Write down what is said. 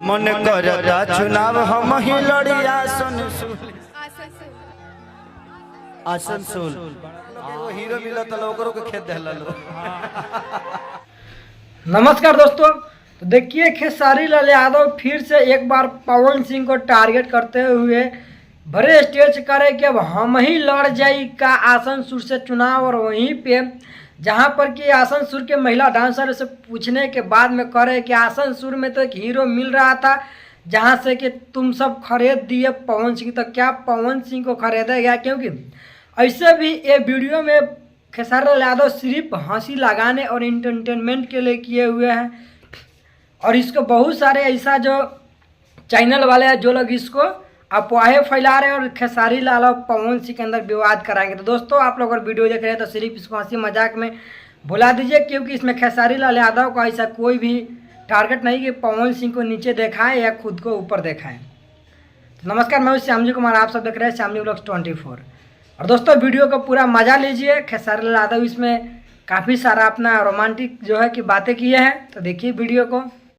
मन करता चुनाव हम ही लड़ी आसनसोल हीरो मिला तो के खेत दहला। नमस्कार दोस्तों, तो देखिए खेसारी लाल यादव फिर से एक बार पवन सिंह को टारगेट करते हुए बड़े स्टेज करे कि अब हम ही लड़ जाई का आसनसोल से चुनाव। और वहीं पे जहां पर कि आसनसोल के महिला डांसर से पूछने के बाद में करे कि आसनसोल में तो एक हीरो मिल रहा था जहां से कि तुम सब खरीद दिए पवन सिंह, तो क्या पवन सिंह को खरीदा गया? क्योंकि ऐसे भी ये वीडियो में खेसारी लाल यादव सिर्फ हंसी लगाने और इंटरटेनमेंट के लिए किए हुए हैं। और इसको बहुत सारे ऐसा जो चैनल वाले हैं जो लोग इसको अफवाहें फैला रहे हैं और खेसारी लाल और पवन सिंह के अंदर विवाद कराएंगे। तो दोस्तों, आप लोग अगर वीडियो देख रहे हैं तो सिर्फ इसको हंसी मजाक में भुला दीजिए, क्योंकि इसमें खेसारी लाल यादव का ऐसा कोई भी टारगेट नहीं कि पवन सिंह को नीचे दिखाएं या खुद को ऊपर दिखाएं। तो नमस्कार, मैं हूं श्यामजी कुमार, आप सब देख रहे हैं श्यामजी व्लॉग्स 24। और दोस्तों, वीडियो का पूरा मजा लीजिए। खेसारी लाल यादव इसमें काफ़ी सारा अपना रोमांटिक जो है कि बातें किए हैं, तो देखिए वीडियो को।